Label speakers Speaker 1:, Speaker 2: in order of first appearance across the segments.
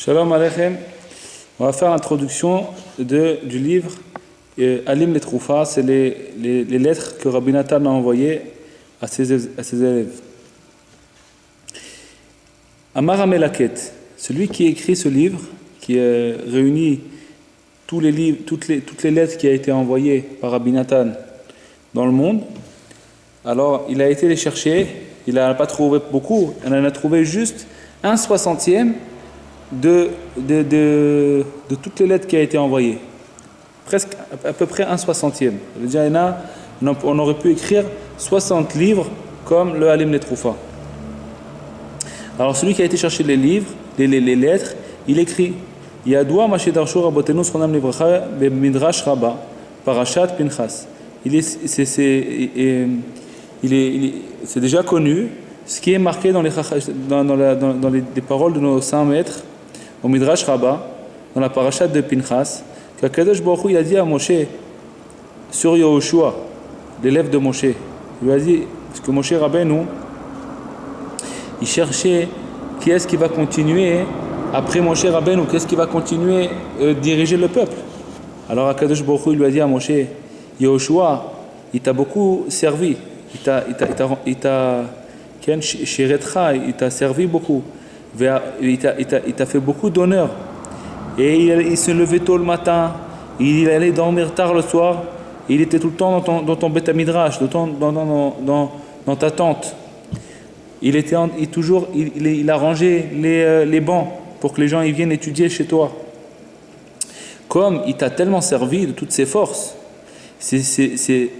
Speaker 1: Shalom Aleichem. On va faire l'introduction du livre Alim les Troufa, c'est les lettres que Rabbi Nathan a envoyées à ses élèves. Amar Amelaket, celui qui écrit ce livre, qui réunit tous les livres, toutes les lettres qui ont été envoyées par Rabbi Nathan dans le monde, alors il a été les chercher, il n'a pas trouvé beaucoup, il en a trouvé juste 1/60 de toutes les lettres qui ont été envoyées. Presque à peu près 1/60. On aurait pu écrire 60 livres comme le Alim les Troufa. Alors celui qui a été chercher les livres, les lettres, il écrit Yadoua Mashe Darshu Rabotenu Sronam Livracha Midrash Rabba Parashat Pinchas. C'est déjà connu ce qui est marqué dans les paroles de nos saints maîtres au Midrash Rabba, dans la Parashat de Pinchas, qu'Akadosh Baruch Hu il a dit à Moshe sur Yehoshua, l'élève de Moshe, il lui a dit, parce que Moshe Rabbeinu, il cherchait qui est-ce qui va continuer après Moshe Rabbeinu, qui est-ce qui va continuer diriger le peuple. Alors Akadosh Baruch Hu il lui a dit à Moshe, Yehoshua, il t'a beaucoup servi, il t'a servi beaucoup. Il t'a fait beaucoup d'honneur. Et il se levait tôt le matin, il allait dormir tard le soir, il était tout le temps dans ton Beth Midrash, dans ta tente. Il a rangé les bancs pour que les gens ils viennent étudier chez toi. Comme il t'a tellement servi de toutes ses forces, c'est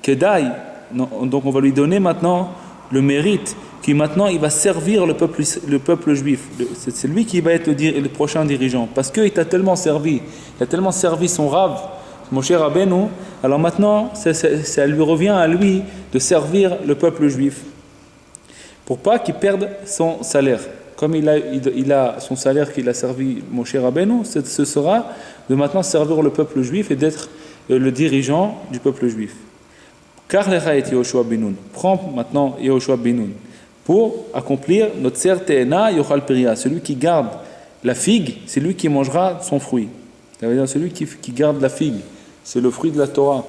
Speaker 1: Kedai, donc on va lui donner maintenant le mérite qui maintenant il va servir le peuple juif. C'est lui qui va être le prochain dirigeant. Parce qu'il t'a tellement servi, il a tellement servi son Rav, Moshe Rabbeinu, alors maintenant ça lui revient à lui de servir le peuple juif. Pour pas qu'il perde son salaire. Comme il a son salaire qu'il a servi Moshe Rabbeinu, ce sera de maintenant servir le peuple juif et d'être le dirigeant du peuple juif. Car l'Echaet Yehoshua Binoun. Prends maintenant Yehoshua Binoun pour accomplir notre Te'ena Yochal Peria. Celui qui garde la figue, c'est lui qui mangera son fruit. Ça veut dire celui qui garde la figue, c'est le fruit de la Torah.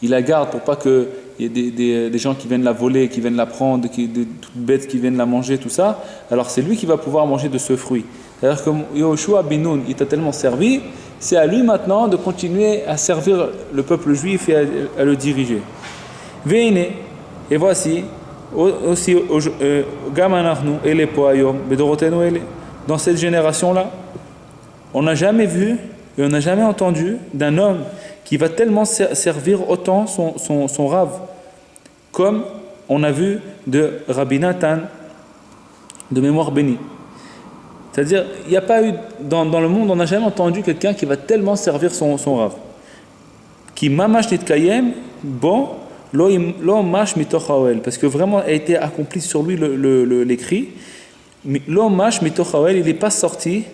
Speaker 1: Il la garde pour pas qu'il y ait des gens qui viennent la voler, qui viennent la prendre, des toutes bêtes qui viennent la manger, tout ça. Alors c'est lui qui va pouvoir manger de ce fruit. C'est-à-dire que Yehoshua Binoun, il t'a tellement servi, c'est à lui maintenant de continuer à servir le peuple juif et à le diriger. Veine, et voici, aussi, dans cette génération-là, on n'a jamais vu et on n'a jamais entendu d'un homme qui va tellement servir autant son Rav, comme on a vu de Rabbi Nathan, de mémoire bénie. C'est-à-dire, il n'y a pas eu, dans le monde, on n'a jamais entendu quelqu'un qui va tellement servir son Rav. Qui mamash nitkayem, bon, lo mash mitoch haoel, parce que vraiment a été accompli sur lui l'écrit. Lo mash mitoch haoel, il n'est pas sorti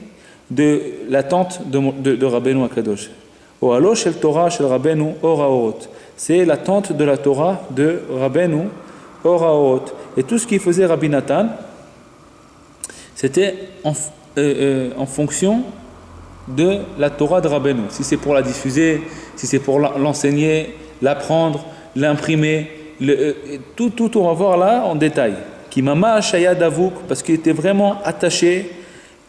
Speaker 1: de la tente de Rabbeinu Akadosh. O alo shel Torah shel Rabbeinu Ora Orot. C'est la tente de la Torah de Rabbeinu Ora Orot. Et tout ce qu'il faisait Rabbi Nathan, c'était en fonction de la Torah de Rabbeinu. Si c'est pour la diffuser, si c'est pour l'enseigner, l'apprendre, l'imprimer, tout on va voir là en détail. Qui mama shaya davuk, parce qu'il était vraiment attaché,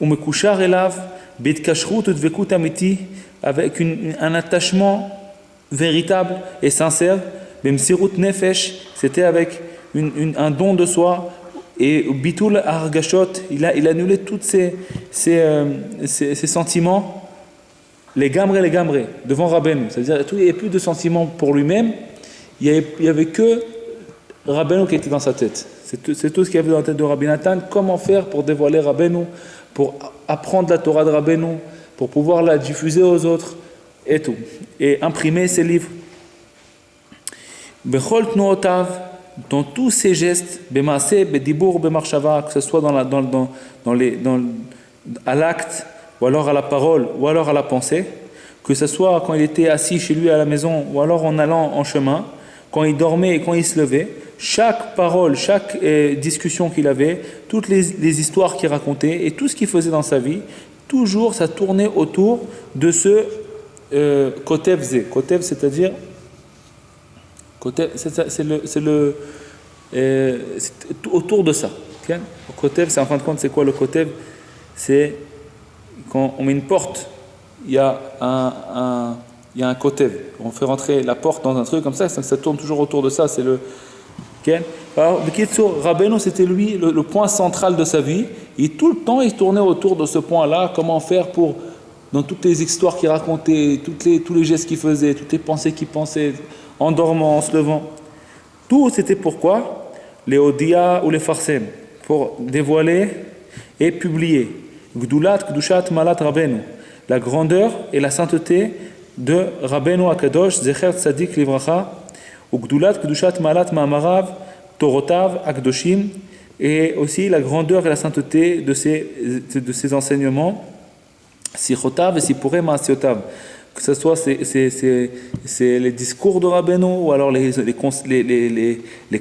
Speaker 1: umekushar elav, bet kashrut udvekut amiti, avec un attachement véritable et sincère, bemsirut nefesh, c'était avec un don de soi. Et Bitul Argashot, il a annulé tous ses sentiments, les gamrés, devant Rabbeinu. C'est-à-dire qu'il n'y avait plus de sentiments pour lui-même, il n'y avait que Rabbeinu qui était dans sa tête. C'est tout ce qu'il y avait dans la tête de Rabbi Nathan. Comment faire pour dévoiler Rabbeinu, pour apprendre la Torah de Rabbeinu, pour pouvoir la diffuser aux autres, et tout. Et imprimer ses livres. Bechol Tnuotav, dans tous ces gestes, bemaaseh, bedibour, bemarshava, que ce soit à l'acte, ou alors à la parole, ou alors à la pensée, que ce soit quand il était assis chez lui à la maison, ou alors en allant en chemin, quand il dormait et quand il se levait, chaque parole, chaque discussion qu'il avait, toutes les histoires qu'il racontait et tout ce qu'il faisait dans sa vie, toujours ça tournait autour de ce Kotev Zé. Kotev, c'est-à-dire, c'est autour de ça. Okay? Kotev, c'est en fin de compte, c'est quoi le Kotev? C'est quand on met une porte, il y a un Kotev. On fait rentrer la porte dans un truc comme ça tourne toujours autour de ça. C'est le. Okay? Alors, Rabbeinu, c'était lui le point central de sa vie. Et tout le temps, il tournait autour de ce point-là. Comment faire pour, dans toutes les histoires qu'il racontait, tous les gestes qu'il faisait, toutes les pensées qu'il pensait, en dormant, en se levant. Tout, c'était pourquoi? Les Odia ou les Farsem, pour dévoiler et publier. Gdulat, Gdushat, Malat, Rabbeinu. La grandeur et la sainteté de Rabbeinu Akadosh, Zecher Tzadik Livracha, ou Gdulat, Gdushat, Malat, Ma'amarav, Torotav, Akdoshim, et aussi la grandeur et la sainteté de ses enseignements, Sichotav et Sipuré Ma'asiotav. Que ce soit c'est les discours de Rabbeinu ou alors les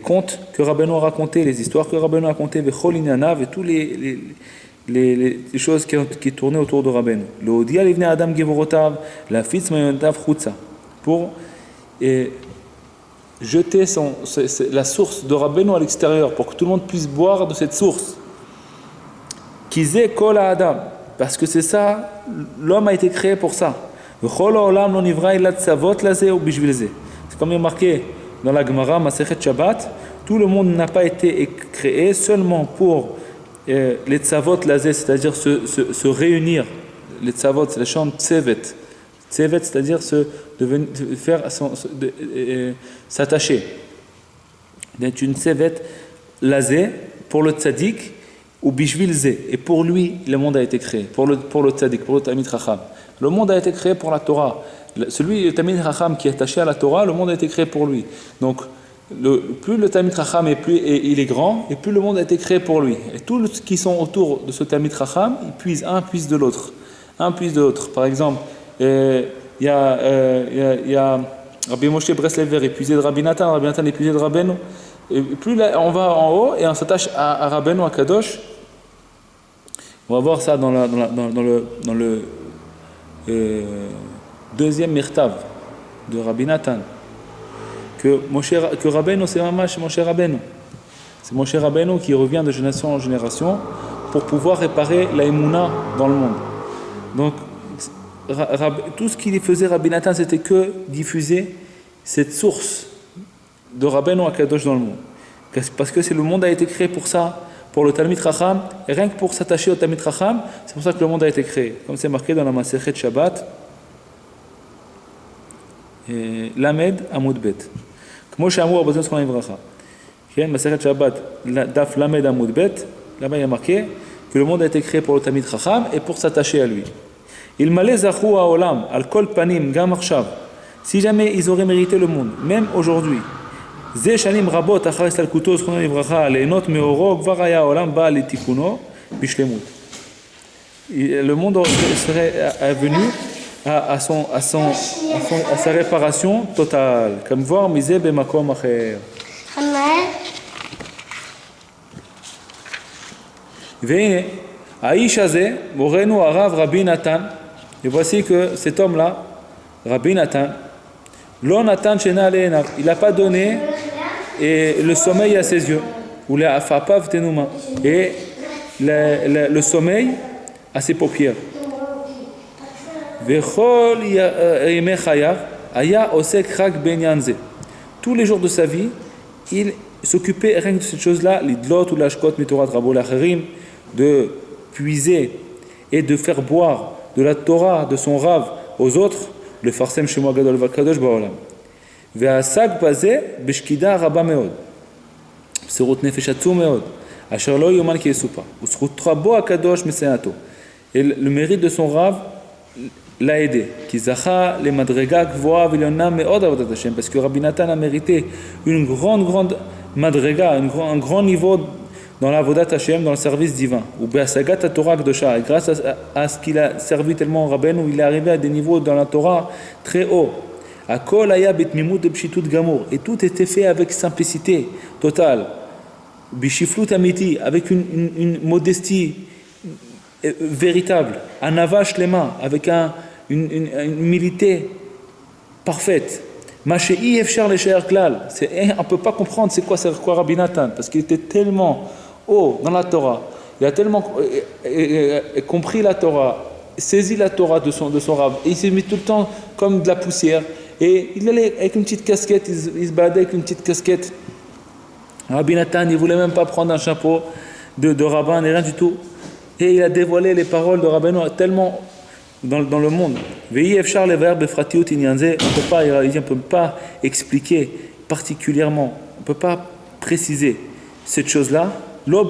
Speaker 1: contes que Rabbeinu a racontés, les histoires que Rabbeinu a racontées, Vechol Inyanav et tous les choses qui tournaient autour de Rabbeinu. Le Odia l'ivne Adam Gevorotav, la Fitz Mayotav Chutza, pour jeter la source de Rabbeinu à l'extérieur, pour que tout le monde puisse boire de cette source. Kizé Kol Adam, parce que c'est ça, l'homme a été créé pour ça. C'est comme il est marqué dans la Gemara, Masechet Shabbat, tout le monde n'a pas été créé seulement pour les tzavot lazé, c'est-à-dire se réunir. Les tzavot, c'est la chambre tsevet. Tsevet, c'est-à-dire s'attacher. D'être une tsevet lazé pour le tzaddik ou bishvil zé. Et pour lui, le monde a été créé. Pour le tzaddik, pour le Talmid Chacham. Le monde a été créé pour la Torah. Le Talmid Chacham qui est attaché à la Torah, le monde a été créé pour lui. Donc, plus le Talmid Chacham il est grand, et plus le monde a été créé pour lui. Et tous ceux qui sont autour de ce Talmid Chacham, ils puisent un puise de l'autre. Un puise de l'autre. Par exemple, il y a Rabbi Moshe Breslever, il puisait de Rabbi Nathan il puisait de Rabbeinu. Et plus là, on va en haut et on s'attache à Rabbeinu, à Kadosh. On va voir ça dans le deuxième mirtav de Rabbi Nathan, que Rabbeinu c'est Mamash Moshe Rabbeinu. C'est Moshe Rabbeinu qui revient de génération en génération pour pouvoir réparer la émouna dans le monde. Donc tout ce qu'il faisait Rabbi Nathan, c'était que diffuser cette source de Rabbeinu à Kadosh dans le monde. Parce que le monde a été créé pour ça, pour le Talmid Chacham, et rien que pour s'attacher au Talmid Chacham, c'est pour ça que le monde a été créé. Comme c'est marqué dans la Masechet Shabbat, Lamed Amud Bet. Comme Shamu Abazon Skon Ivracha. Masechet Shabbat, Daf Lamed Amud Bet, là-bas il y a marqué que le monde a été créé pour le Talmid Chacham et pour s'attacher à lui. Il malé zachu haolam al kol panim gam arshav. Si jamais ils auraient mérité le monde, même aujourd'hui, ze shanim rabot achar istalkuto zchon ivracha leenot meoro kvar haya haolam ba letikuno bishlemut. Le monde serait venu à sa réparation totale. Comme voir misé bemakom acher. Veine Aïch Azé, Morenu Arav Rabbi Nathan. Et voici que cet homme-là, Rabbi Nathan, Lo Nathan Shena Aleenav, il n'a pas donné le sommeil à ses yeux, ou la Afapav Tenuma, et le sommeil à ses paupières. Vechol Yemei Chayav, Aya Osek Rak Ben Yanze. Tous les jours de sa vie, il s'occupait rien que de cette chose-là, l'idlot ou l'ashkot mitorat rabo l'acherim, de puiser et de faire boire de la Torah de son Rav aux autres, le farsem shemo gadol vakadosh ba'olam. Ve'asag bazeh b'shkida raba meod, b'sirut nefesh atzum meod, asher lo yoman ki yesupa, u'zchut rabo akadosh mesenato. Et le mérite de son Rav l'a aidé. Ki zacha le madrega gvoa v'lyonna meod avodat Hashem, parce que Rabbi Nathan a mérité une grande madrega, un grand niveau dans la Avodat Hashem, dans le service divin, ou Be'asagat Torah Kdosha, et grâce à ce qu'il a servi tellement Rabbeinu, il est arrivé à des niveaux dans la Torah très hauts. Akol aya betmimut de pshitut gamour. Et tout était fait avec simplicité totale. Bishiflut amiti, avec une modestie véritable. Anava shlema, avec une humilité parfaite. Mashei efshar lesher klal. On ne peut pas comprendre c'est quoi Rabbi Nathan, parce qu'il était tellement haut dans la Torah. Il a tellement compris la Torah, saisi la Torah de son rab. Et il s'est mis tout le temps comme de la poussière. Et il allait avec une petite casquette, il se baladait avec une petite casquette. Rabbi Nathan, il ne voulait même pas prendre un chapeau de rabbin, ni rien du tout. Et il a dévoilé les paroles de Rabbeinu tellement dans le monde. On ne peut pas expliquer particulièrement, on ne peut pas préciser cette chose-là. On ne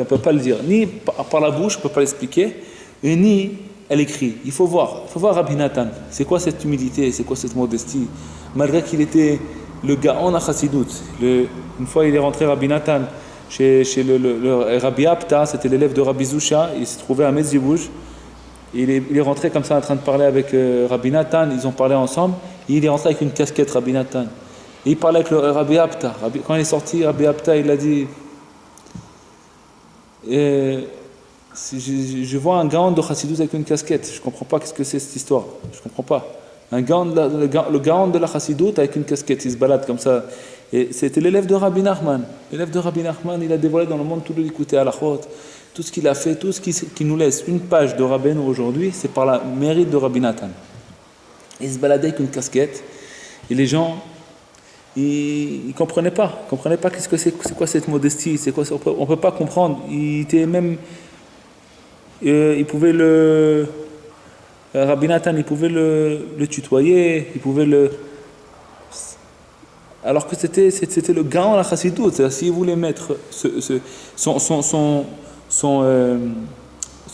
Speaker 1: peut pas le dire, ni par la bouche, on ne peut pas l'expliquer, et ni à l'écrit. Il faut voir Rabbi Nathan. C'est quoi cette humilité, c'est quoi cette modestie? Malgré qu'il était le Gaon à Chassidut. Une fois, il est rentré Rabbi Nathan chez le Rabbi Apta, c'était l'élève de Rabbi Zusha, il se trouvait à Metzibouj. Il est rentré comme ça en train de parler avec Rabbi Nathan, ils ont parlé ensemble, et il est rentré avec une casquette Rabbi Nathan. Et il parlait avec le Rabbi Apta. Quand il est sorti, Rabbi Apta, il a dit je vois un Gaon de Chassidut avec une casquette, je ne comprends pas qu'est-ce que c'est cette histoire, je ne comprends pas. Le Gaon de la Chassidut avec une casquette, il se balade comme ça. Et c'était l'élève de Rabbi Nachman. L'élève de Rabbi Nachman, il a dévoilé dans le monde tout le écouté à la chôte, tout ce qu'il a fait, tout ce qui nous laisse une page de Rabbeinu aujourd'hui, c'est par la mérite de Rabbi Nathan. Il se baladait avec une casquette, et les gens, ils ne comprenaient pas qu'est-ce que c'est quoi cette modestie, on ne peut pas comprendre. Il était même, il pouvait Rabbi Nathan, il pouvait le tutoyer, il pouvait alors que c'était le Gaon la Chassidut. C'est-à-dire, s'il voulait mettre son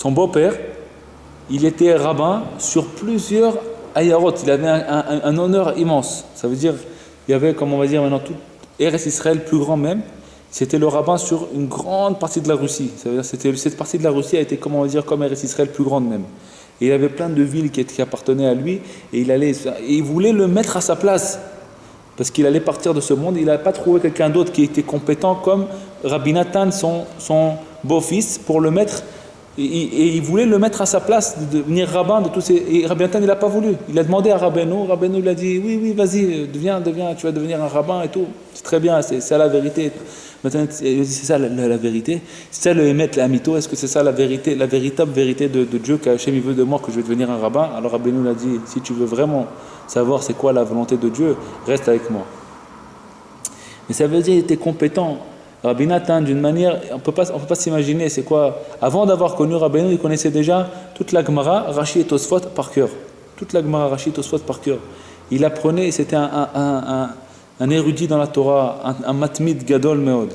Speaker 1: beau-père, il était rabbin sur plusieurs ayarot. Il avait un honneur immense. Ça veut dire, il y avait, comme on va dire maintenant, tout Eretz Israël plus grand même. C'était le rabbin sur une grande partie de la Russie. Ça veut dire, cette partie de la Russie a été, comme on va dire, comme Eretz Israël plus grande même. Et il avait plein de villes qui appartenaient à lui, et il voulait le mettre à sa place. Parce qu'il allait partir de ce monde, il n'avait pas trouvé quelqu'un d'autre qui était compétent comme Rabbi Nathan, son beau-fils, pour le mettre, et il voulait le mettre à sa place, de devenir rabbin de tous ces... Et Rabbi Nathan, il n'a pas voulu. Il a demandé à Rabbeinu lui a dit, oui, vas-y, deviens, tu vas devenir un rabbin et tout. C'est très bien, c'est ça la vérité. Maintenant, c'est ça la vérité. C'est ça le émet, l'amito. Est-ce que c'est ça la vérité, la véritable vérité de Dieu qu'Hachem il veut de moi que je vais devenir un rabbin? Alors Rabbeinu l'a dit, si tu veux vraiment savoir c'est quoi la volonté de Dieu, reste avec moi. Mais ça veut dire qu'il était compétent. Rabbi Nathan, d'une manière, on peut pas s'imaginer c'est quoi. Avant d'avoir connu Rabbeinu, il connaissait déjà toute la Gemara, Rashi et Tosfot par cœur. Toute la Gemara, Rashi et Tosfot par cœur. Il apprenait, c'était un érudit dans la Torah, un matmid gadol meod.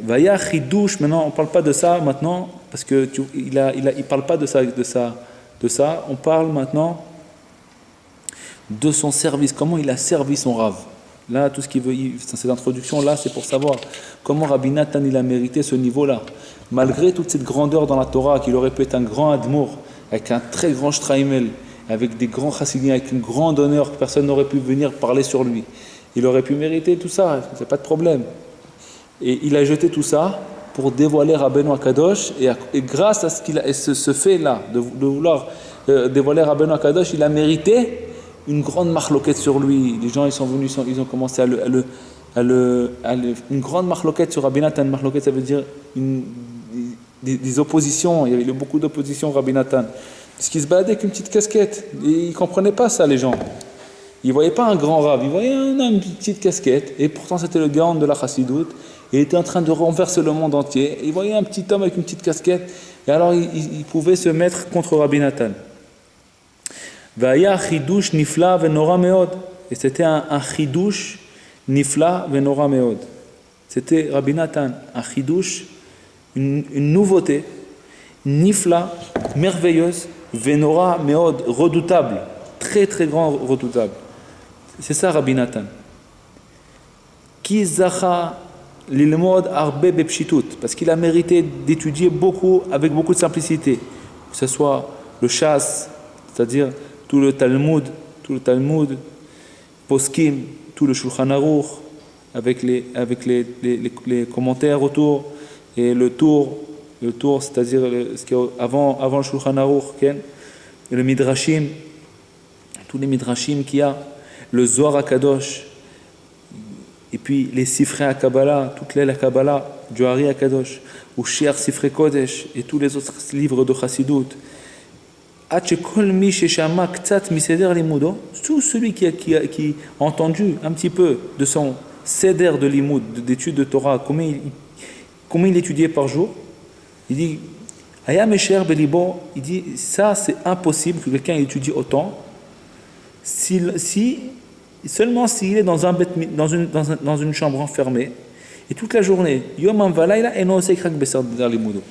Speaker 1: Vaya chidouche, maintenant on ne parle pas de ça maintenant, parce que il parle pas de ça. On parle maintenant de son service, comment il a servi son Rav. Là, tout ce qu'il veut, cette introduction-là, c'est pour savoir comment Rabbi Nathan il a mérité ce niveau-là. Malgré toute cette grandeur dans la Torah, qu'il aurait pu être un grand admour, avec un très grand shtraimel, avec des grands chassidim, avec une grande honneur, que personne n'aurait pu venir parler sur lui. Il aurait pu mériter tout ça, c'est pas de problème. Et il a jeté tout ça pour dévoiler Rabbeinu Akadosh, et grâce à ce fait-là, de vouloir dévoiler Rabbeinu Akadosh, il a mérité une grande marloquette sur lui. Les gens ils sont venus, ils ont commencé une grande marloquette sur Rabbi Nathan. Marloquette, ça veut dire des oppositions. Il y avait beaucoup d'oppositions Rabbi Nathan. Parce qu'il se baladait avec une petite casquette. Et ils ne comprenaient pas ça, les gens. Ils ne voyaient pas un grand rave, ils voyaient une petite casquette. Et pourtant, c'était le Gaon de la Chassidut. Il était en train de renverser le monde entier. Ils voyaient un petit homme avec une petite casquette. Et alors, il pouvait se mettre contre Rabbi Nathan. Vaya chidouche nifla venora meod. Et c'était un chidouche nifla venora meod. C'était Rabbi Nathan, un chidouche, une nouveauté, nifla, merveilleuse, venora meod, redoutable, très très grand, redoutable. C'est ça Rabbi Nathan. Ki zacha lilmod arbe bepshitut, parce qu'il a mérité d'étudier beaucoup, avec beaucoup de simplicité, que ce soit le chasse, c'est-à-dire tout le Talmud, tout le Talmud, Poskim, tout le Shulchan Aruch, avec les commentaires autour, et le tour, c'est-à-dire ce qui est avant le Shulchan Aruch, et le Midrashim, tous les Midrashim qu'il y a, le Zohar HaKadosh, et puis les Sifrei HaKabbalah, toutes les Kabbalah, du Hari HaKadosh, ou Shiar Sifrei Kodesh, et tous les autres livres de Chassidut. Tout celui qui a entendu un petit peu de son seder de limoud, d'études de Torah, combien il étudiait par jour, il dit il dit ça c'est impossible que quelqu'un étudie autant seulement s'il est dans une chambre enfermée et toute la journée,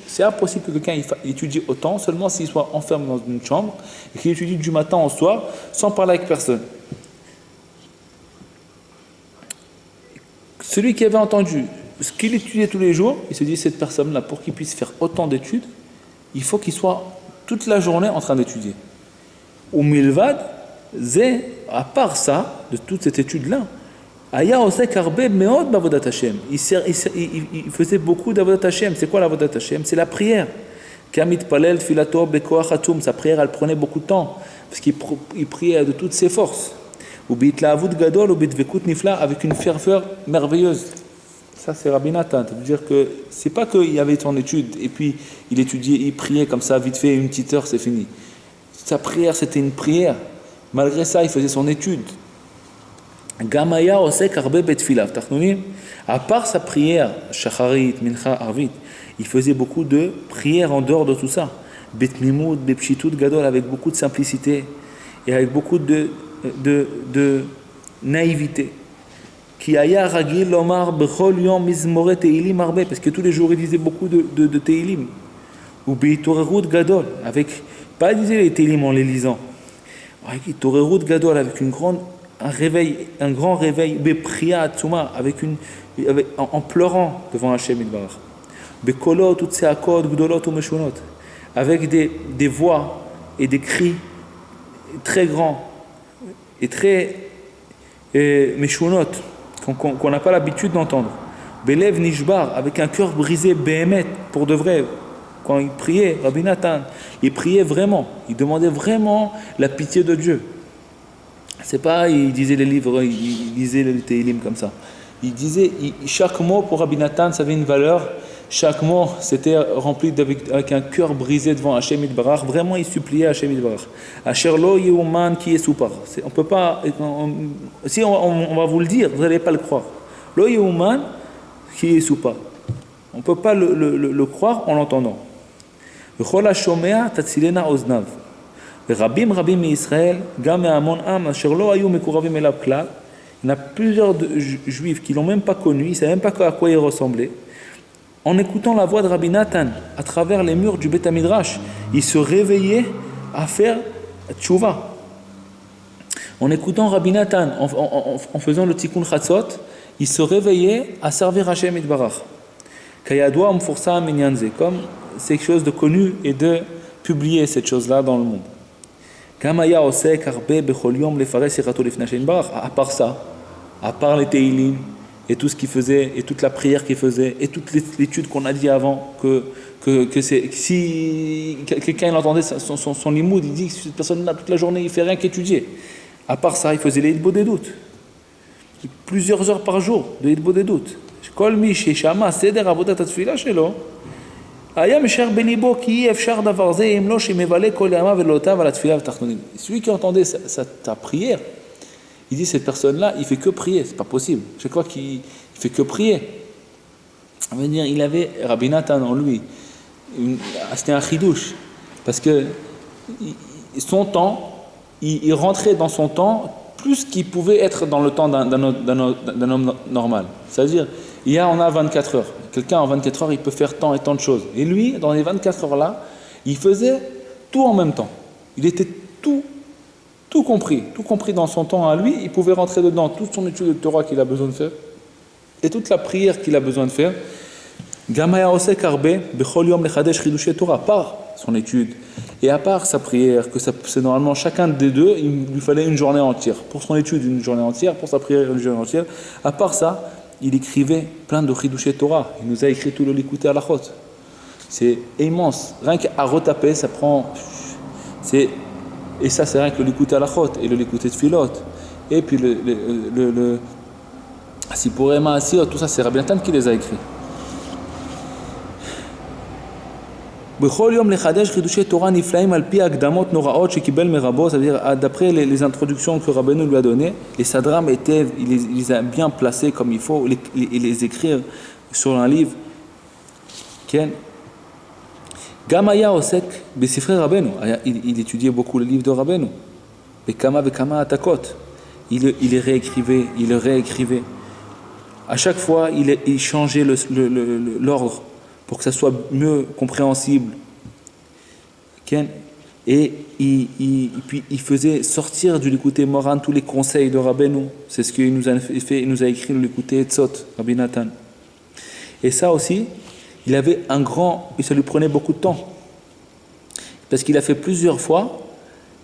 Speaker 1: c'est impossible que quelqu'un étudie autant seulement s'il soit enfermé dans une chambre et qu'il étudie du matin au soir sans parler avec personne. Celui qui avait entendu ce qu'il étudiait tous les jours, il se dit cette personne-là, pour qu'il puisse faire autant d'études, il faut qu'il soit toute la journée en train d'étudier. Ou milvad, à part ça, de toute cette étude-là, il faisait beaucoup d'avodat Hashem. C'est quoi l'avodat Hashem? C'est la prière. Sa prière, elle prenait beaucoup de temps, parce qu'il priait de toutes ses forces. Avec une ferveur merveilleuse. Ça, c'est Rabbi Nathan. Ça veut dire que c'est pas qu'il avait son étude et puis il étudiait, il priait comme ça, vite fait, une petite heure, c'est fini. Sa prière, c'était une prière. Malgré ça, il faisait son étude. À part sa prière, Shacharit, Mincha, Arvit, il faisait beaucoup de prières en dehors de tout ça. Betmimoud, Bepshitut Gadol, avec beaucoup de simplicité et avec beaucoup de naïveté. Parce que tous les jours il disait beaucoup de Teilim. Ou Beitorerut Gadol, avec, pas disait les Teilim en les lisant, avec Torerut Gadol, avec un grand réveil, Bepriya Tsuma, en pleurant devant Hashem Yitbarach. Bekolot, Utseakot, Gdolot ou Meshunot, avec des voix et des cris très grands et très Meshunot, qu'on n'a pas l'habitude d'entendre. Belev Nishbar, avec un cœur brisé, Behemet, pour de vrai. Quand il priait, Rabbi Nathan, il priait vraiment, il demandait vraiment la pitié de Dieu. C'est pas, il disait les livres, il lisait les Teilim comme ça. Il disait, chaque mot pour Rabbi Nathan, ça avait une valeur. Chaque mot, c'était rempli avec un cœur brisé devant Hashem Yitbarach. Vraiment, il suppliait Hashem Yitbarach. Asher lo yeuman ki yesupar. On peut pas, si on va vous le dire, vous n'allez pas le croire. Lo yeuman ki yesupar. On ne peut pas le croire en l'entendant. V'chol hashomea tatzilena oznav. V'rabim mi'Israël, gam me'amon am asher lo hayu mekuravim elav klal. Il y en a plusieurs juifs qui l'ont même pas connu, ils ne savaient même pas à quoi il ressemblait. En écoutant la voix de Rabbi Nathan à travers les murs du Beth Midrash, ils se réveillaient à faire tchouva. En écoutant Rabbi Nathan, en faisant le tikkun chatzot, ils se réveillaient à servir Hashem Yitbarach. Kayadwa umfursa minyanze, comme c'est quelque chose de connu et de publier cette chose-là dans le monde. Kamaya osek arbe bechol yom lefares sirato lifnei Hashem Yitbarach. À part ça, à part les teilim, et tout ce qu'il faisait, et toute la prière qu'il faisait, et toute l'étude qu'on a dit avant, que si quelqu'un entendait son limoud, il dit que cette personne-là, toute la journée, il ne fait rien qu'étudier. À part ça, il faisait les hitbo des doutes. Plusieurs heures par jour de hitbo des doutes. Kol mi sheshama seder avodat atfila shelo, היה משאר בליבו כי אי אפשר דבר זה אם לא שמבלה כל ימיו ולילותיו על התפילה והתחתונים. Celui qui entendait ta prière, il dit cette personne-là, il fait que prier, c'est pas possible. Je crois qu'il fait que prier. Ça veut dire, il avait Rabbi Nathan en lui. C'était un chidouche. Parce que son temps, il rentrait dans son temps plus qu'il pouvait être dans le temps d'un homme normal. C'est-à-dire, on a 24 heures. Quelqu'un en 24 heures, il peut faire tant et tant de choses. Et lui, dans les 24 heures-là, il faisait tout en même temps. Il était tout compris dans son temps à lui, il pouvait rentrer dedans toute son étude de Torah qu'il a besoin de faire et toute la prière qu'il a besoin de faire. Gamaya osek arbe bechol yom lechadesh chidushei Torah, par son étude, et à part sa prière, que c'est normalement chacun des deux, il lui fallait une journée entière. Pour son étude, une journée entière, pour sa prière, une journée entière. À part ça, il écrivait plein de Chidushei Torah. Il nous a écrit tout le Likutei Halachot. C'est immense. Rien qu'à retaper, ça prend... Et ça, c'est rien que le Likutei Halachot et le Likutei Tfilot. Et puis le Sipurei Ma'asiyot, tout ça, c'est Rabbi Natan qui les a écrits. בכל יום לחדש חידושי תורה נפלאים על פי הקדמות נוראות שקיבל מרבו, ça veut dire d'après les introductions que Rabbeinu lui a données, les sadram étaient, il les a bien placés comme il faut, les écrire sur un livre. גם היה עוסק בספרי רבנו, il étudiait beaucoup les livres de Rabbeinu, בכמה וכמה העתקות, il les réécrivait, il les réécrivait. À chaque fois, il changeait l'ordre pour que ça soit mieux compréhensible. Et puis il faisait sortir du Likutei Moharan tous les conseils de Rabbeinu. C'est ce qu'il nous a fait, il nous a écrit le Likutei Etzot, Rabbi Natan. Et ça aussi, ça lui prenait beaucoup de temps. Parce qu'il a fait plusieurs fois,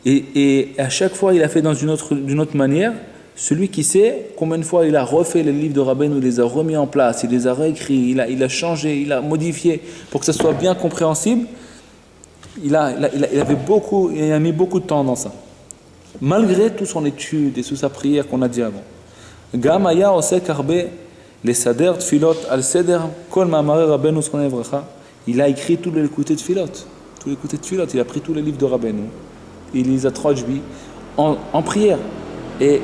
Speaker 1: et à chaque fois il a fait d'une autre manière. Celui qui sait combien de fois il a refait les livres de Rabbeinu, il les a remis en place, il les a réécrits, il a changé, il a modifié pour que ça soit bien compréhensible, il a mis beaucoup de temps dans ça. Malgré toute son étude et toute sa prière qu'on a dit avant. Gam aya osek harbe les sader tfilot al seder kol ma'amare Rabbeinu zchrono livracha. Il a écrit tous les Likutei Tfilot, il a pris tous les livres de Rabbeinu, il les a traduits en prière. Et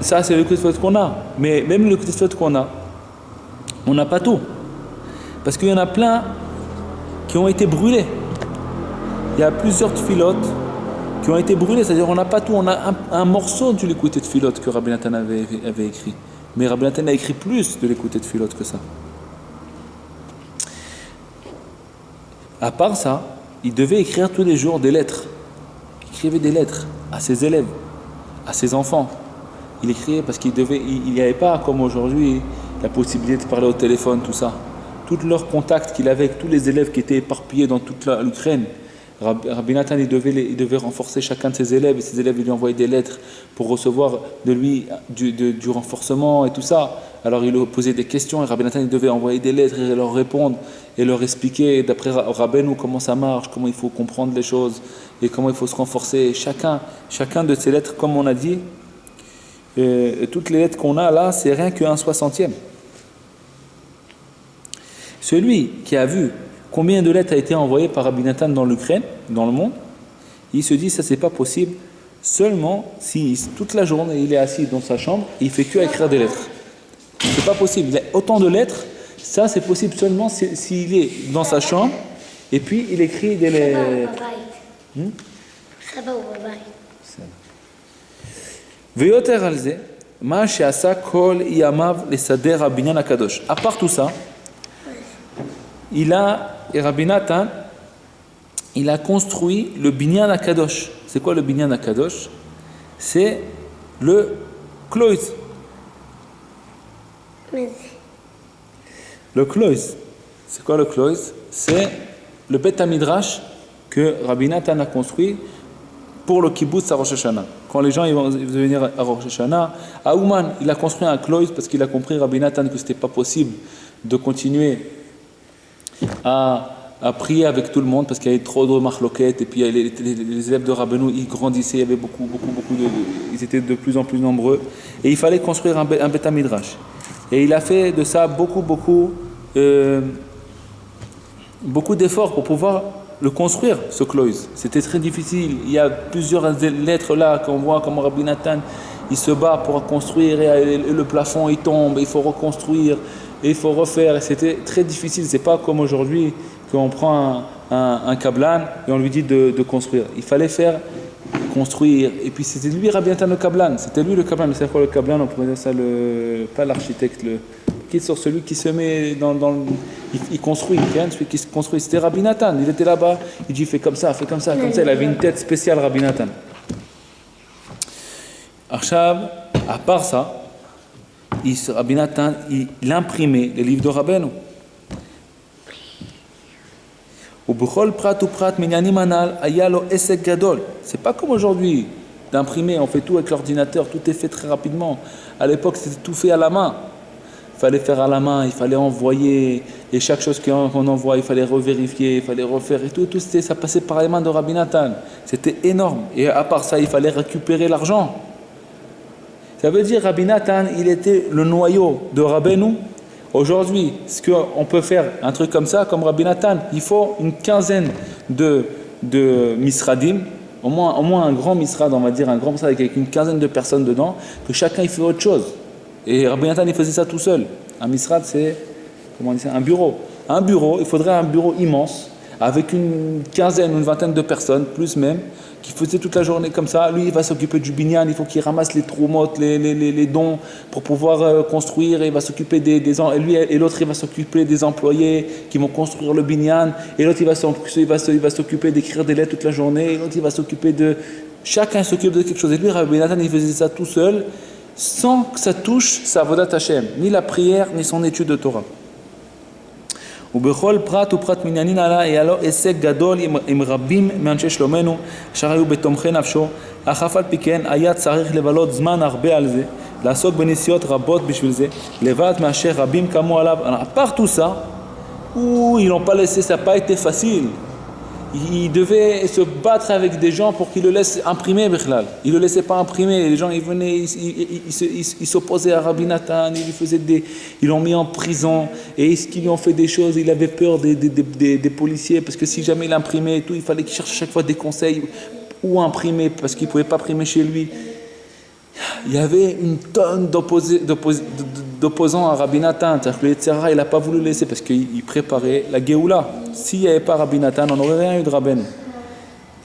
Speaker 1: ça, c'est le Likutei Tfilot qu'on a. Mais même le Likutei Tfilot qu'on a, on n'a pas tout. Parce qu'il y en a plein qui ont été brûlés. Il y a plusieurs Tfilot qui ont été brûlés. C'est-à-dire on n'a pas tout. On a un morceau du Likutei Tfilot que Rabbi Natan avait écrit. Mais Rabbi Natan a écrit plus de Likutei Tfilot que ça. À part ça, il devait écrire tous les jours des lettres. Il écrivait des lettres à ses élèves, à ses enfants. Il écrivait parce il n'y avait pas comme aujourd'hui la possibilité de parler au téléphone, tout ça. Tous leurs contacts qu'il avait avec tous les élèves qui étaient éparpillés dans toute l'Ukraine. Rabbi Natan, il devait renforcer chacun de ses élèves, et ses élèves lui envoyaient des lettres pour recevoir de lui du renforcement et tout ça. Alors il leur posait des questions et Rabbi Natan, il devait envoyer des lettres et leur répondre et leur expliquer d'après Rabbeinu comment ça marche, comment il faut comprendre les choses et comment il faut se renforcer. Chacun de ces lettres, comme on a dit, toutes les lettres qu'on a là, c'est rien qu'un 60e. Celui qui a vu combien de lettres a été envoyées par Rabbi Natan dans l'Ukraine, dans le monde, il se dit ça c'est pas possible seulement si toute la journée il est assis dans sa chambre et il fait que écrire des lettres. C'est pas possible. Il a autant de lettres, ça c'est possible seulement s'il est dans sa chambre et puis il écrit des lettres. ויותר על זה, מה שעשה כל ימיו לסדר הבניין הקדוש. À part tout ça, Rabbi Natan, il a construit le binyan HaKadosh. C'est quoi le binyan HaKadosh? C'est le kloïs. Le kloïs. C'est quoi le kloïs? C'est le Beth HaMidrash que Rabbi Natan a construit pour le kibbutz à Rosh Hashanah. Quand les gens ils vont venir à Rosh Hashanah, à Ouman, il a construit un kloïs parce qu'il a compris, Rabbi Natan, que ce n'était pas possible de continuer à prier avec tout le monde parce qu'il y avait trop de machloket et puis les élèves de Rabbeinu ils grandissaient, il y avait beaucoup ils étaient de plus en plus nombreux et il fallait construire un Beth HaMidrash. Et il a fait de ça beaucoup d'efforts pour pouvoir le construire, ce kloïs. C'était très difficile. Il y a plusieurs lettres là qu'on voit comme Rabbi Natan, il se bat pour construire et le plafond il tombe, il faut reconstruire et il faut refaire. Et c'était très difficile. C'est pas comme aujourd'hui qu'on prend un kablan et on lui dit de construire. Il fallait construire. Et puis c'était lui Rabbi Natan le kablan. C'était lui le kablan. Mais c'est quoi le kablan? On pourrait dire ça pas l'architecte, qui est sur celui qui se met il construit, celui qui se construit. C'était Rabbi Natan. Il était là-bas. Il dit fais comme ça, comme ça. Il avait une tête spéciale Rabbi Natan. Arshav, à part ça, Rabbi Natan, il imprimait les livres de Rabbeinu. ובכל פרט ופרט מעניינים הנ"ל היה לו עסק גדול. C'est pas comme aujourd'hui, d'imprimer, on fait tout avec l'ordinateur, tout est fait très rapidement. À l'époque, c'était tout fait à la main. Il fallait faire à la main, il fallait envoyer, et chaque chose qu'on envoie, il fallait revérifier, il fallait refaire et tout ça passait par les mains de Rabbi Nathan. C'était énorme. Et à part ça, il fallait récupérer l'argent. Ça veut dire Rabbi Nathan, il était le noyau de Rabbeinu. Aujourd'hui, ce qu'on peut faire, un truc comme ça, comme Rabbi Nathan, il faut une quinzaine de misradim, au moins un grand misrad, on va dire, un grand misrad avec une quinzaine de personnes dedans, que chacun il fait autre chose. Et Rabbi Nathan, il faisait ça tout seul. Un misrad, c'est, comment on dit ça, un bureau. Un bureau, il faudrait un bureau immense, avec une quinzaine ou une vingtaine de personnes, plus même, qui faisaient toute la journée comme ça. Lui, il va s'occuper du binyan, il faut qu'il ramasse les troumotes, les dons, pour pouvoir construire, et il va s'occuper et lui et l'autre, il va s'occuper des employés qui vont construire le binyan, et l'autre, il va s'occuper d'écrire des lettres toute la journée, et l'autre, il va s'occuper de... Chacun s'occupe de quelque chose. Et lui, Rabbi Nathan, il faisait ça tout seul, sans que ça touche sa avodat Hashem, ni la prière, ni son étude de Torah. ובכל פרט ופרט מעניינין עלה היה לו הישג גדול עם רבים מאנשי שלומנו אשר היו בתומכי נפשו, אך אף על פי כן היה צריך לבלות זמן הרבה על זה, לעסוק בנסיעות רבות בשביל זה, לבד מאשר רבים כמו עליו. À part tout ça, ils n'ont pas laissé, ça n'a pas été facile. Il devait se battre avec des gens pour qu'ils le laissent imprimer, Bichlal. Il ne le laissait pas imprimer. Les gens, ils venaient, ils s'opposaient à Rabbi Nathan, ils l'ont mis en prison, et est-ce qu'ils lui ont fait des choses, il avait peur des policiers, parce que si jamais il imprimait et tout, il fallait qu'il cherche à chaque fois des conseils où imprimer, parce qu'il ne pouvait pas imprimer chez lui. Il y avait une tonne d'opposants à Rabbi Nathan. C'est-à-dire que le Yetzirah, il n'a pas voulu le laisser parce qu'il préparait la Géoula. S'il n'y avait pas Rabbi Nathan, on n'aurait rien eu de Rabbeinu.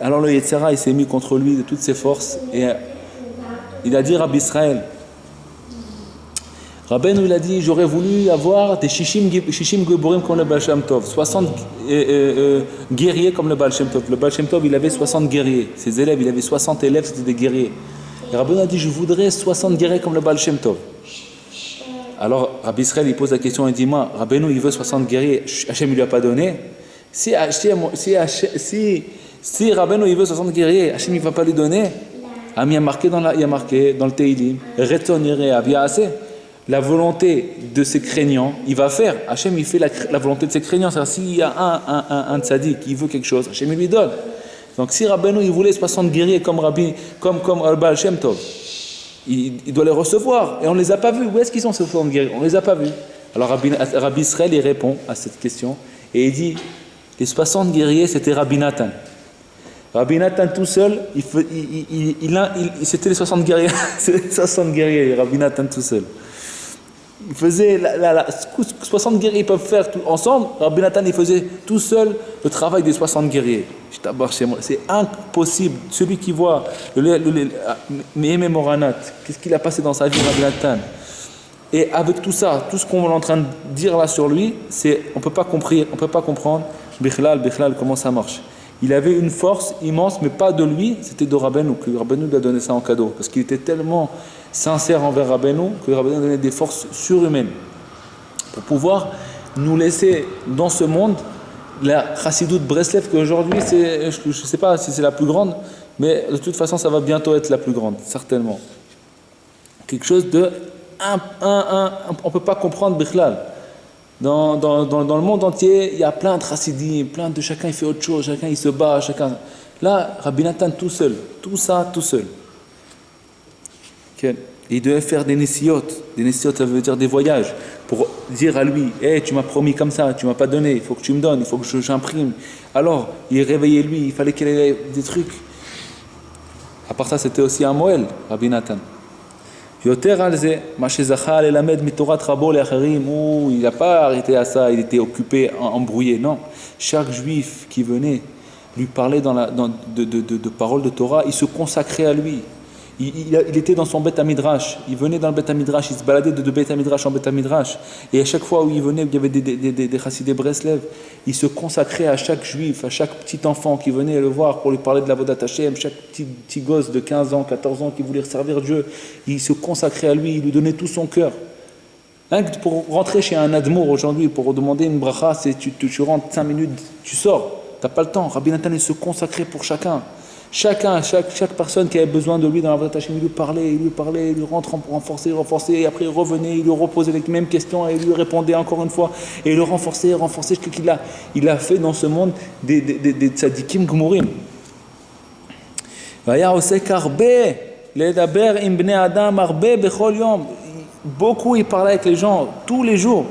Speaker 1: Alors le Yetzirah, il s'est mis contre lui de toutes ses forces et il a dit Rabbi Israël. Rabbeinu, il a dit, j'aurais voulu avoir des shishim geburim comme le Baal Shem Tov, 60 guerriers comme le Baal Shem Tov. Le Baal Shem Tov, il avait 60 guerriers. Ses élèves, il avait 60 élèves, c'était des guerriers. Et Rabbeinu a dit, je voudrais 60 guerriers comme le Baal Shem Tov. Alors Rabbi Israël, il pose la question, il dit, moi, Rabbeinu, il veut 60 guerriers, Hachem, il lui a pas donné. Si Rabbeinu, il veut 60 guerriers, Hachem, il va pas lui donner. Il y a marqué dans le Teilim, Retzon Yireh Avia Aseh. La volonté de ses craignants, il va faire. Hachem, il fait la volonté de ses craignants. C'est-à-dire, s'il y a un tzaddik qui veut quelque chose, Hachem, il lui donne. Donc, si Rabbeinu, il voulait 60 guerriers comme Baal Shem Tov, il doit les recevoir. Et on ne les a pas vus. Où est-ce qu'ils sont ces 60 guerriers? On ne les a pas vus. Alors, Rabbi Israël, il répond à cette question. Et il dit, les 60 guerriers, c'était Rabbi Nathan. Rabbi Nathan tout seul, c'était les 60 guerriers. C'est les 60 guerriers, Rabbi Nathan tout seul. Il faisait 60 guerriers, ils peuvent faire tout ensemble. Rabbi Nathan, il faisait tout seul le travail des 60 guerriers. C'est impossible. Celui qui voit le Moranat, qu'est-ce qu'il a passé dans sa vie, Rabbi Nathan. Et avec tout ça, tout ce qu'on est en train de dire là sur lui, on ne peut pas comprendre Bichlal, comment ça marche. Il avait une force immense, mais pas de lui, c'était de Rabbeinu, que Rabbeinu lui a donné ça en cadeau. Parce qu'il était tellement sincère envers Rabbeinu, que Rabbeinu a donné des forces surhumaines. Pour pouvoir nous laisser dans ce monde, la Chassidoute Breslev, qu'aujourd'hui, je ne sais pas si c'est la plus grande, mais de toute façon, ça va bientôt être la plus grande, certainement. Quelque chose de... on ne peut pas comprendre Bichlal. Dans le monde entier, il y a plein de chassidim, plein de chacun il fait autre chose, chacun il se bat, chacun. Là, Rabbi Nathan tout seul, tout ça tout seul. Okay. Il devait faire des nesiot. Des nesiot, ça veut dire des voyages, pour dire à lui, hey, tu m'as promis comme ça, tu m'as pas donné, il faut que tu me donnes, il faut que j'imprime. Alors, il réveillait lui, il fallait qu'il ait des trucs. À part ça, c'était aussi un Moël, Rabbi Nathan. Il n'a pas arrêté à ça, il était occupé, embrouillé. Non, chaque juif qui venait lui parler de paroles de Torah, il se consacrait à lui. Il était dans son Beth Midrash, il venait dans le Beth Midrash, il se baladait de Beth Midrash en Beth Midrash. Et à chaque fois où il venait, il y avait des chassidés Breslev, il se consacrait à chaque juif, à chaque petit enfant qui venait le voir pour lui parler de la Vodat Hashem, chaque petit gosse de 15 ans, 14 ans qui voulait servir Dieu, il se consacrait à lui, il lui donnait tout son cœur. Pour rentrer chez un admour aujourd'hui, pour demander une bracha, tu rentres 5 minutes, tu sors. Tu n'as pas le temps. Rabbi Nathan, il se consacrait pour chacun. Chaque personne qui avait besoin de lui dans la Avodat Hashem, il lui parlait, il lui renforçait, et après il revenait, il lui reposait les mêmes questions et il lui répondait encore une fois, et il le renforçait, il a fait dans ce monde des tzadikim gmurim. Beaucoup il parlait avec les gens tous les jours.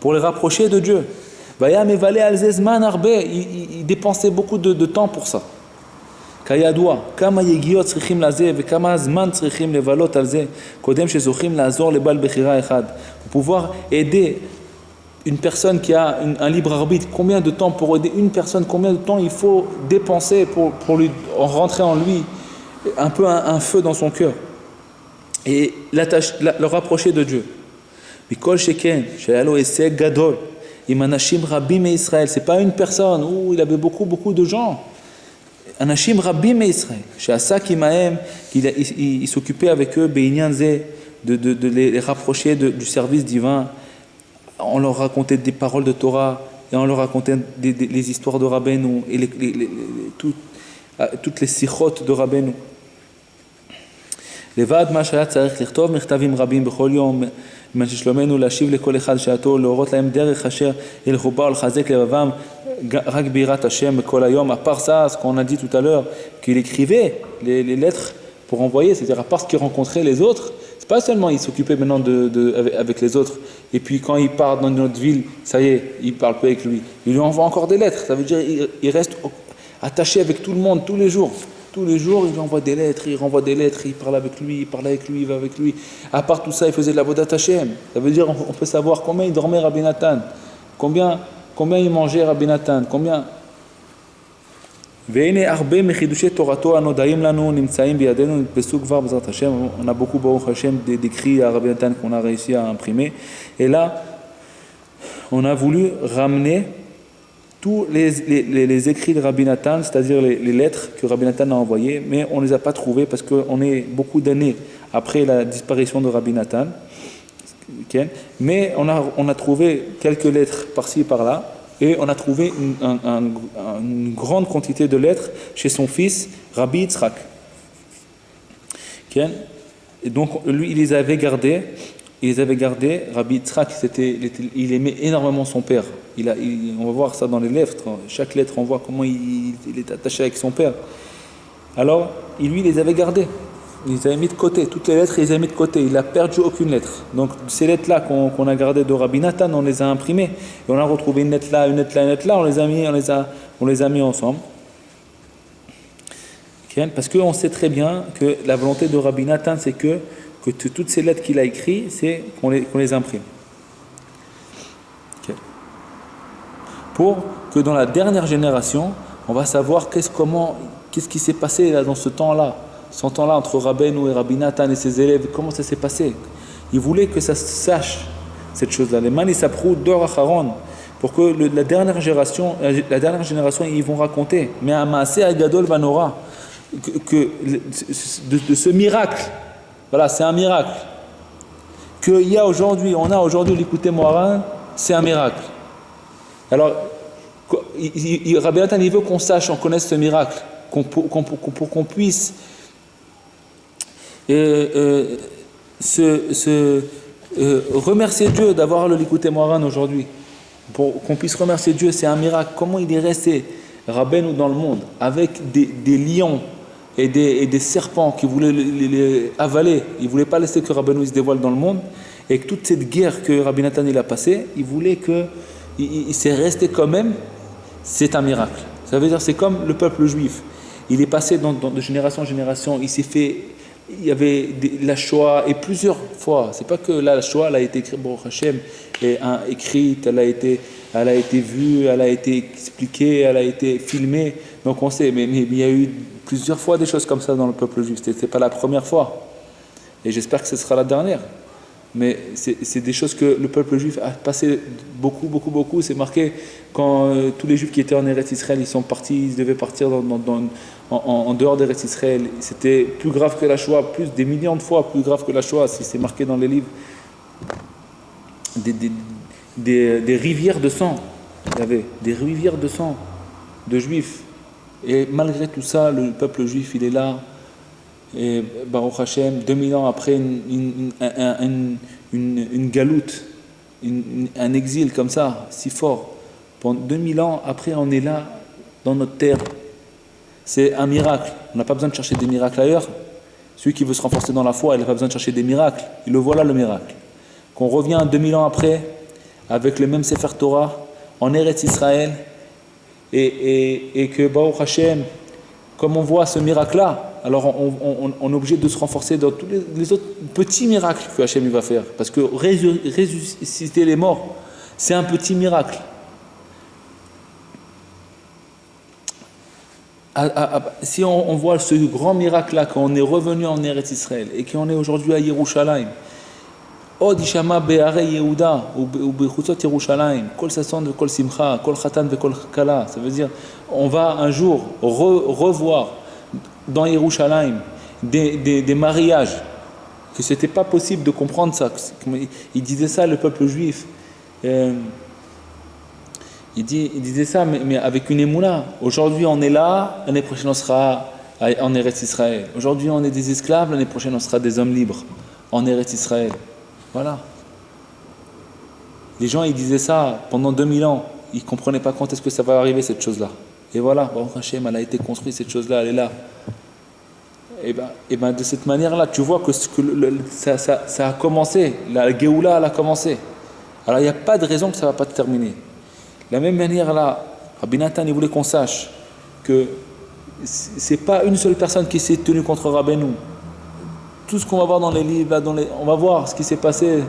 Speaker 1: Pour les rapprocher de Dieu. Il dépensait beaucoup de temps pour ça. Pour pouvoir aider une personne qui a un libre arbitre, combien de temps pour aider une personne, combien de temps il faut dépenser pour lui rentrer en lui un peu un feu dans son cœur et le rapprocher de Dieu. C'est pas une personne où il avait beaucoup de gens. Anashim Rabbim Israël. Il s'occupait avec eux de les rapprocher du service divin. On leur racontait des paroles de Torah et on leur racontait les histoires de Rabbeinu et toutes les sichot de Rabbeinu. לבד מה שהיה צריך לכתוב מכתבים רבים בכל יום מה ששלומנו להשיב לכל אחד שעתו להורות להם דרך אשר ילכו בה ולחזק לבבם רק ביראת השם בכל היום. À part ça, ce qu'on a dit tout à l'heure, qu'il écrivait les lettres pour envoyer, c'est-à-dire à part ce qu'il rencontrait les autres, c'est pas seulement il s'occupait maintenant avec les autres et puis quand il part dans une autre ville, ça y est, il parle plus avec lui, il lui envoie encore des lettres, ça veut dire il reste attaché avec tout le monde tous les jours. Tous les jours, il lui envoie des lettres, il renvoie des lettres, il parle avec lui, il va avec lui. À part tout ça, il faisait de la Avodat Hashem. Ça veut dire, on peut savoir combien il dormait Rabbi Nathan, combien il mangeait Rabbi Nathan, combien. On a beaucoup, Baruch Hashem, d'écrits à Rabbi Nathan qu'on a réussi à imprimer. Et là, on a voulu ramener tous les écrits de Rabbi Nathan, c'est-à-dire les lettres que Rabbi Nathan a envoyées, mais on ne les a pas trouvés parce qu'on est beaucoup d'années après la disparition de Rabbi Nathan. Okay. Mais on a trouvé quelques lettres par-ci par-là, et on a trouvé une grande quantité de lettres chez son fils, Rabbi Yitzhak. Okay. Et donc lui, il les avait gardées. Rabbi Yitzhak, il aimait énormément son père. On va voir ça dans les lettres. Chaque lettre, on voit comment il est attaché avec son père. Alors, lui, il les avait gardées. Il les avait mis de côté. Toutes les lettres, il les a mis de côté. Il n'a perdu aucune lettre. Donc, ces lettres-là qu'on a gardées de Rabbi Nathan, on les a imprimées. Et on a retrouvé une lettre là, on les a mis ensemble. Okay. Parce qu'on sait très bien que la volonté de Rabbi Nathan, c'est que toutes ces lettres qu'il a écrites, c'est qu'on les imprime. Okay. Pour que dans la dernière génération, on va savoir qu'est-ce qui s'est passé là, dans ce temps-là entre Rabbeinu et Rabbi Nathan et ses élèves, comment ça s'est passé. Il voulait que ça se sache, cette chose-là. Les Manisaprou Dor Acharon, pour que la dernière génération, ils vont raconter, mais à Maaseh Agadol Vanora, de ce miracle. Voilà, c'est un miracle. On a aujourd'hui l'écouté Moharan, c'est un miracle. Alors, Rabbi Nathan, il veut qu'on sache, on connaisse ce miracle, pour qu'on puisse remercier Dieu d'avoir l'écouté Moharan aujourd'hui. Pour qu'on puisse remercier Dieu, c'est un miracle. Comment il est resté, Rabbeinu, dans le monde, avec des lions et des serpents qui voulaient les avaler. Il ne voulait pas laisser que Rabbeinu se dévoile dans le monde. Et que toute cette guerre que Rabbi Nathan il a passée, il voulait qu'il s'est resté quand même. C'est un miracle. Ça veut dire c'est comme le peuple juif. Il est passé de génération en génération. Il y avait la Shoah et plusieurs fois. C'est pas que la Shoah elle a été écrite, Baruch Hashem, écrite, elle a été vue, elle a été expliquée, elle a été filmée. Donc on sait, mais il y a eu plusieurs fois des choses comme ça dans le peuple juif. Ce n'était pas la première fois. Et j'espère que ce sera la dernière. Mais c'est des choses que le peuple juif a passé beaucoup. C'est marqué quand tous les juifs qui étaient en Eretz Israël, ils sont partis, ils devaient partir en dehors d'Eretz Israël. C'était plus grave que la Shoah, des millions de fois plus grave que la Shoah, si c'est marqué dans les livres. Des rivières de sang. il y avait des rivières de sang de juifs. Et malgré tout ça, le peuple juif, il est là. Et Baruch Hashem, 2000 ans après une galoute, un exil comme ça, si fort, pendant 2000 ans après, on est là, dans notre terre. C'est un miracle. On n'a pas besoin de chercher des miracles ailleurs. Celui qui veut se renforcer dans la foi, il n'a pas besoin de chercher des miracles. Il le voilà, le miracle. Qu'on revient 2000 ans après, avec le même Sefer Torah, en Eretz Israël, et que Baruch Hashem, comme on voit ce miracle-là, alors on est obligé de se renforcer dans tous les autres petits miracles que Hashem va faire. Parce que ressusciter les morts, c'est un petit miracle. Si on voit ce grand miracle-là, quand on est revenu en Eretz Israël et qu'on est aujourd'hui à Yerushalayim, Od Ishama Be'are Yehuda ou Bechutzot Yerushalayim, Kol Sasson ve Kol Simcha, Kol Chatan ve Kol Kala, ça veut dire on va un jour revoir dans Yerushalayim des mariages, que c'était pas possible de comprendre ça. Il disait ça, le peuple juif. Il disait ça, mais avec une émouna. Aujourd'hui, on est là, l'année prochaine, on sera en Eretz Israël. Aujourd'hui, on est des esclaves, l'année prochaine, on sera des hommes libres en Eretz Israël. Voilà. Les gens, ils disaient ça pendant 2000 ans. Ils ne comprenaient pas quand est-ce que ça va arriver, cette chose-là. Et voilà, Baruch Hashem, elle a été construite, cette chose-là, elle est là. Et ben, de cette manière-là, tu vois que ça a commencé. La Géoula, elle a commencé. Alors, il n'y a pas de raison que ça ne va pas te terminer. De la même manière là, Rabbi Nathan il voulait qu'on sache que c'est pas une seule personne qui s'est tenue contre Rabbeinu. Tout ce qu'on va voir dans les livres, là, on va voir ce qui s'est passé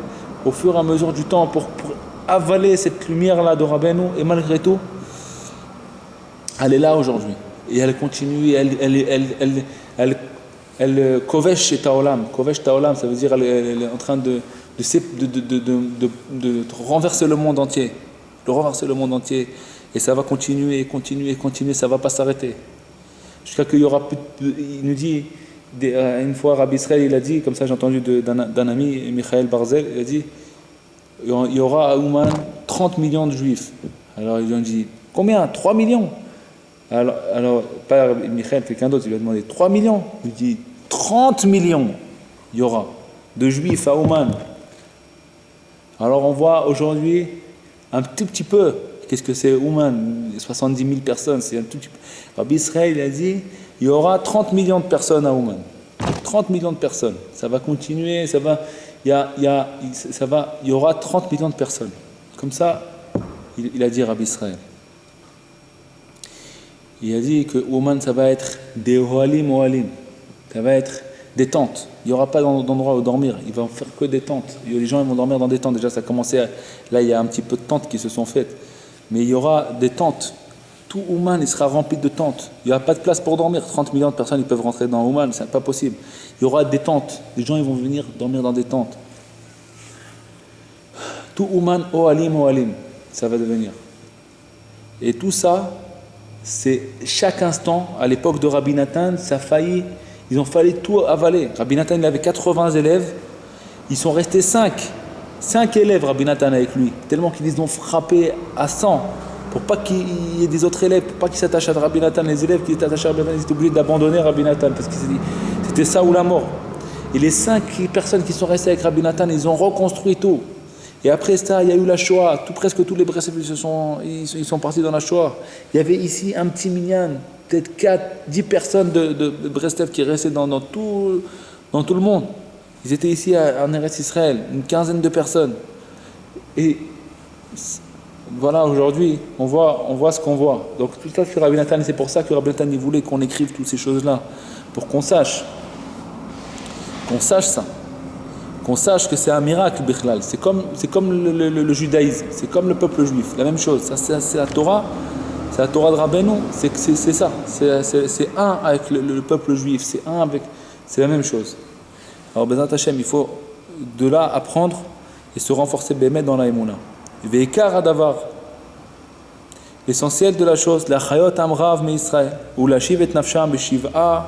Speaker 1: au fur et à mesure du temps pour avaler cette lumière là de Rabbeinu, et malgré tout, elle est là aujourd'hui et elle continue, elle kovesh et taolam. Kovesh taolam, ça veut dire elle est en train de renverser le monde entier. De renverser le monde entier, et ça va continuer, ça va pas s'arrêter jusqu'à qu'il y aura plus il nous dit une fois Rabbi Israël il a dit, comme ça j'ai entendu d'un ami, Michael Barzel, il a dit il y aura à Ouman 30 millions de juifs. Alors ils lui ont dit combien? 3 millions. Alors pas Michael, quelqu'un d'autre, il lui a demandé 3 millions. Il dit 30 millions il y aura de juifs à Ouman. Alors on voit aujourd'hui un tout petit peu, qu'est-ce que c'est Ouman, 70 000 personnes, c'est un tout petit peu. Rabbi Israël il a dit, il y aura 30 millions de personnes à Ouman. 30 millions de personnes. Ça va continuer, il y aura 30 millions de personnes. Comme ça, il a dit Rabbi Israël. Il a dit que Ouman, ça va être des ohalim. Ça va être des tentes. Il n'y aura pas d'endroit où dormir. Il va en faire que des tentes. Les gens ils vont dormir dans des tentes. Déjà, ça a commencé. Là, il y a un petit peu de tentes qui se sont faites. Mais il y aura des tentes. Tout Ouman, il sera rempli de tentes. Il n'y aura pas de place pour dormir. 30 millions de personnes, ils peuvent rentrer dans Ouman. C'est pas possible. Il y aura des tentes. Les gens, ils vont venir dormir dans des tentes. Tout Ouman, ohalim. Ça va devenir. Et tout ça, c'est chaque instant, à l'époque de Rabbi Nathan, ça a failli. Ils ont fallu tout avaler. Rabbi Nathan, il avait 80 élèves. Ils sont restés 5. 5 élèves, Rabbi Nathan, avec lui. Tellement qu'ils les ont frappés à 100. Pour pas qu'il y ait des autres élèves, pour pas qu'ils s'attachent à Rabbi Nathan. Les élèves qui étaient attachés à Rabbi Nathan, ils étaient obligés d'abandonner Rabbi Nathan. Parce que c'était ça ou la mort. Et les 5 personnes qui sont restées avec Rabbi Nathan, ils ont reconstruit tout. Et après ça, il y a eu la Shoah. Presque tous les Breslev, ils sont partis dans la Shoah. Il y avait ici un petit minyan. Peut-être 10 personnes de Breslev qui restaient dans tout le monde. Ils étaient ici en Eretz Israël, une quinzaine de personnes. Et voilà, aujourd'hui, on voit ce qu'on voit. Donc tout ça, c'est Rabbi Nathan, c'est pour ça que Rabbi Nathan il voulait qu'on écrive toutes ces choses-là, pour qu'on sache ça. Qu'on sache que c'est un miracle, Bichlal. C'est comme le judaïsme, c'est comme le peuple juif, la même chose. Ça, c'est la Torah. C'est la Torah de Rabbeinu, c'est ça, c'est un avec le peuple juif, c'est la même chose. Alors Bezat Hashem, il faut de là apprendre et se renforcer bémet dans la émouna. Veikar adavar, l'essentiel de la chose, la chayot amrav me Israël, ou la shivet nafsham beshiv'a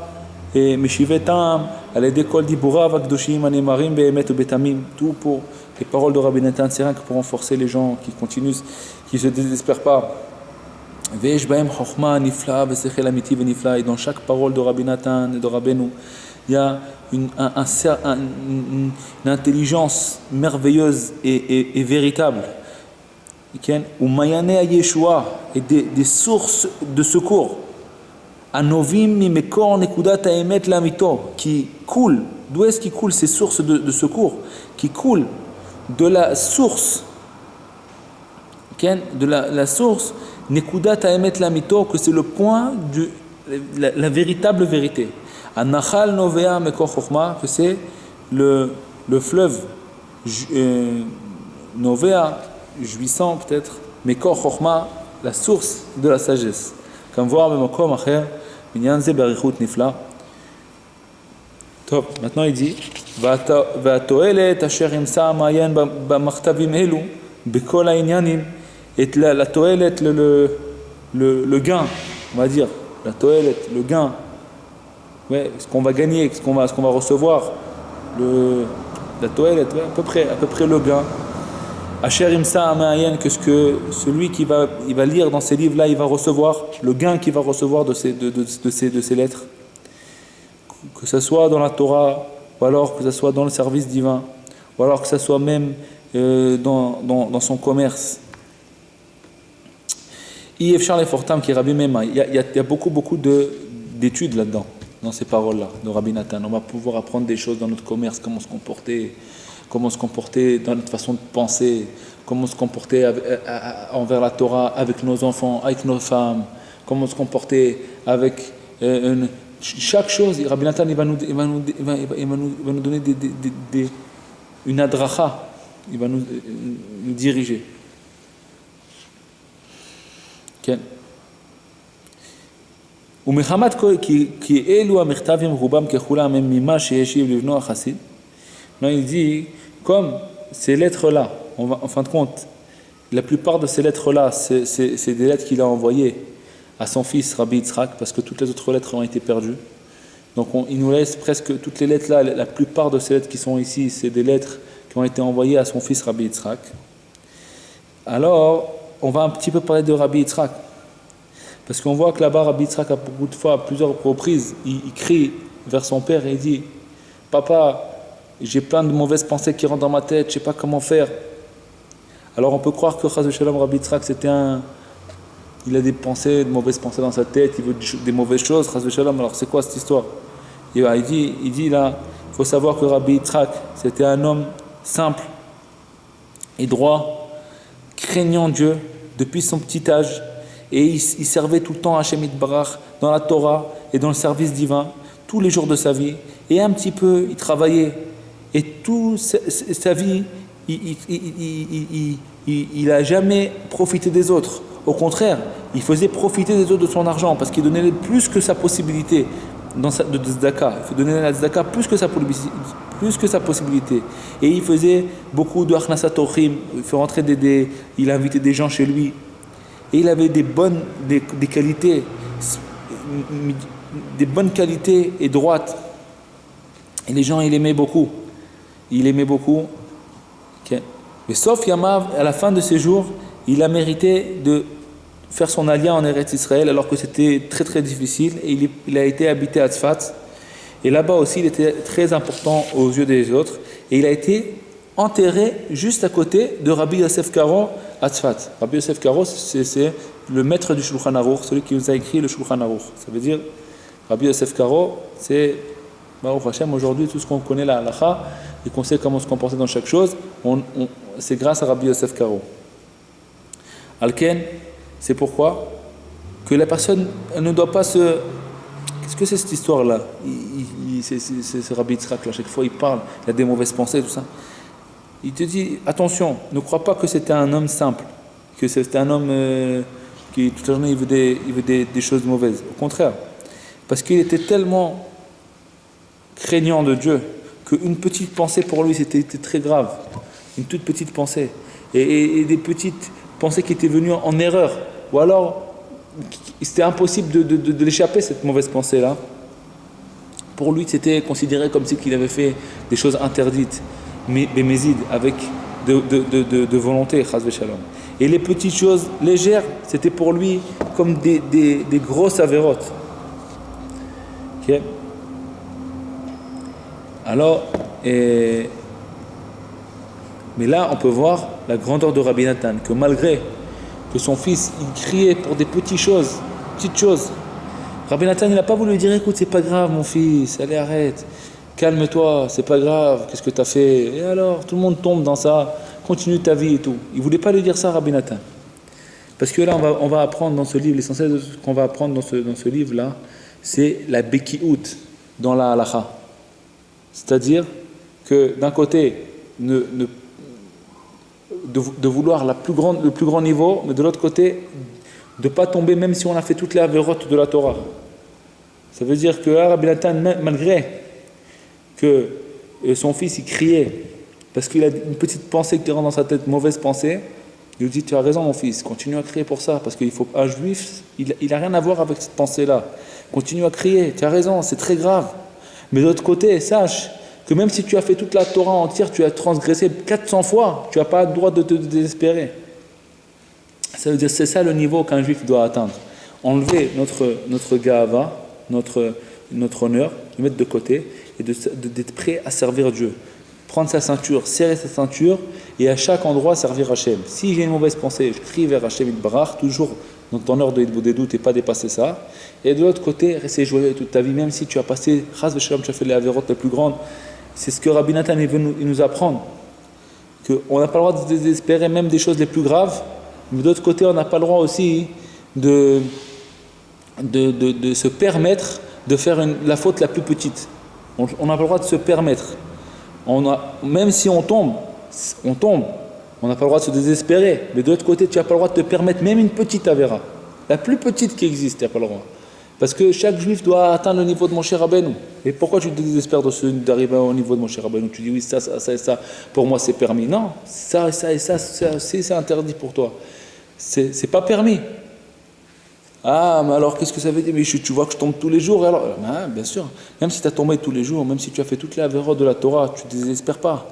Speaker 1: et meshivetam, à l'aide kol diburav akdoshim anemarim beemet ou betamim, tout pour les paroles de Rabbi Nathan, c'est rien que pour renforcer les gens qui continuent, qui ne se désespèrent pas. Et dans chaque parole de Rabbi Nathan et de Rabbeinu, il y a une intelligence merveilleuse et véritable. Ou Mayane à Yeshua, et des sources de secours. Anovim mimekor nekudat haemet lamito, qui coulent. D'où est-ce qui coulent ces sources de secours? Qui coulent de la source, de la source nekudat haemet lamito, que c'est le point de la véritable vérité. Anachal novea mekor chokhma, que c'est le fleuve novea, jouissant peut-être, mekor chokhma, la source de la sagesse. Comme voir le makom acher, minyan ze berichut nifla. Top. Maintenant il dit, va'atoelet asher imsa amayen b'machtavim elu b'kol ha'inyanim, et la toelet, le gain, on va dire, la toelet, le gain, ouais, ce qu'on va gagner, ce qu'on va recevoir, la toelet, ouais, à peu près le gain. Asher imsa amayen, que celui qui va lire dans ces livres-là, il va recevoir le gain qu'il va recevoir de ces lettres, que ce soit dans la Torah, ou alors que ce soit dans le service divin, ou alors que ce soit même dans son commerce. Il y a beaucoup d'études là-dedans, dans ces paroles-là de Rabbi Nathan. On va pouvoir apprendre des choses dans notre commerce, comment se comporter dans notre façon de penser, comment se comporter envers la Torah, avec nos enfants, avec nos femmes, comment se comporter avec chaque chose. Rabbi Nathan il va nous donner une adracha, il va nous diriger. Okay. ומחמת כי אלו המכתבים רובם ככולם הם ממה שהשיב לבנו החסיד. Il dit, comme ces lettres-là, en fin de compte, la plupart de ces lettres-là, c'est des lettres qu'il a envoyées à son fils Rabbi Yitzhak, parce que toutes les autres lettres ont été perdues. Donc il nous laisse presque toutes les lettres-là, la plupart de ces lettres qui sont ici, c'est des lettres qui ont été envoyées à son fils Rabbi Yitzhak. Alors, on va un petit peu parler de Rabbi Yitzhak, parce qu'on voit que là-bas, Rabbi Yitzhak, à plusieurs reprises, il crie vers son père et il dit, « Papa, j'ai plein de mauvaises pensées qui rentrent dans ma tête, je ne sais pas comment faire. » Alors on peut croire que Chas v'Shalom, Rabbi Yitzhak, il a des mauvaises pensées dans sa tête, il veut des mauvaises choses, Chas v'Shalom. Alors c'est quoi cette histoire? Il dit là, il faut savoir que Rabbi Yitzhak, c'était un homme simple et droit, craignant Dieu depuis son petit âge, et il servait tout le temps Hashem Yitbarach dans la Torah et dans le service divin, tous les jours de sa vie, et un petit peu, il travaillait. Et toute sa vie, il n'a jamais profité des autres. Au contraire, il faisait profiter des autres de son argent parce qu'il donnait plus que sa possibilité de tzedaka. Il faut donner la tzedaka plus que sa possibilité. Et il faisait beaucoup de achnasat orchim. Il fait rentrer il invitait des gens chez lui. Et il avait des bonnes qualités et droites. Et les gens, il aimait beaucoup. Okay. Mais sauf Yamav, à la fin de ses jours, il a mérité de faire son alia en Eretz Israël alors que c'était très très difficile, et il a été habité à Tzfat, et là-bas aussi il était très important aux yeux des autres, et il a été enterré juste à côté de Rabbi Yosef Karo à Tzfat. Rabbi Yosef Karo, c'est le maître du Shulchan Aruch, celui qui nous a écrit le Shulchan Aruch. Ça veut dire Rabbi Yosef Karo, c'est Baruch Hashem, aujourd'hui tout ce qu'on connaît la halakha et qu'on sait comment se comporter dans chaque chose, c'est grâce à Rabbi Yosef Karo. Alken, c'est pourquoi que la personne ne doit pas se... Qu'est-ce que c'est cette histoire-là? C'est Rabbi Yitzhak, à chaque fois il parle, il a des mauvaises pensées, tout ça. Il te dit, attention, ne crois pas que c'était un homme simple, que c'était un homme qui toute la journée il veut des choses mauvaises. Au contraire, parce qu'il était tellement craignant de Dieu qu'une petite pensée pour lui c'était très grave, une toute petite pensée, et des petites pensées qui étaient venues en erreur, ou alors c'était impossible de l'échapper, cette mauvaise pensée-là. Pour lui, c'était considéré comme si qu'il avait fait des choses interdites, mais mézides, avec de volonté, chas v'shalom. Et les petites choses légères, c'était pour lui comme des grosses avérotes. Okay. Alors, mais là, on peut voir la grandeur de Rabbi Nathan, que malgré que son fils, il criait pour des petites choses, Rabbi Nathan, il n'a pas voulu lui dire, écoute, c'est pas grave, mon fils, allez, arrête, calme-toi, c'est pas grave, qu'est-ce que tu as fait? Et alors, tout le monde tombe dans ça, continue ta vie et tout. Il ne voulait pas lui dire ça, Rabbi Nathan. Parce que là, on va apprendre dans ce livre, l'essentiel de ce qu'on va apprendre dans ce livre-là, c'est la Bekiout dans la halacha. C'est-à-dire que d'un côté, de vouloir le plus grand niveau, mais de l'autre côté, de ne pas tomber même si on a fait toutes les avérotes de la Torah. Ça veut dire que Rabbi Nathan, malgré que son fils il criait, parce qu'il a une petite pensée qui rentre dans sa tête, mauvaise pensée, il lui dit, tu as raison mon fils, continue à crier pour ça, parce qu'un juif, il n'a rien à voir avec cette pensée-là. Continue à crier, tu as raison, c'est très grave. Mais de l'autre côté, sache que même si tu as fait toute la Torah entière, tu as transgressé 400 fois, tu n'as pas le droit de te désespérer. Ça veut dire c'est ça le niveau qu'un juif doit atteindre. Enlever notre ga'ava, notre honneur, le mettre de côté et d'être prêt à servir Dieu. Prendre sa ceinture, serrer sa ceinture et à chaque endroit servir Hachem. Si j'ai une mauvaise pensée, je crie vers Hachem Yitbarach, toujours dans ton ordre des doutes et pas dépasser ça. Et de l'autre côté, rester joyeux toute ta vie, même si tu as passé, chas v'shalom, tu as fait les avérotes les plus grandes. C'est ce que Rabbi Nathan veut nous apprendre. Qu'on n'a pas le droit de se désespérer même des choses les plus graves, mais de l'autre côté, on n'a pas le droit aussi de se permettre de faire la faute la plus petite. On n'a pas le droit de se permettre. Même si on tombe. On n'a pas le droit de se désespérer. Mais de l'autre côté, tu n'as pas le droit de te permettre même une petite avéra. La plus petite qui existe, tu n'as pas le droit. Parce que chaque juif doit atteindre le niveau de Moshe Rabbeinu. Et pourquoi tu te désespères d'arriver au niveau de Moshe Rabbeinu? Tu dis oui, ça et ça, pour moi c'est permis. Non, ça et ça et ça, c'est interdit pour toi. C'est pas permis. Ah, mais alors qu'est-ce que ça veut dire? Mais tu vois que je tombe tous les jours. Alors, bien sûr, même si tu as tombé tous les jours, même si tu as fait toutes les avérotes de la Torah, tu ne te désespères pas.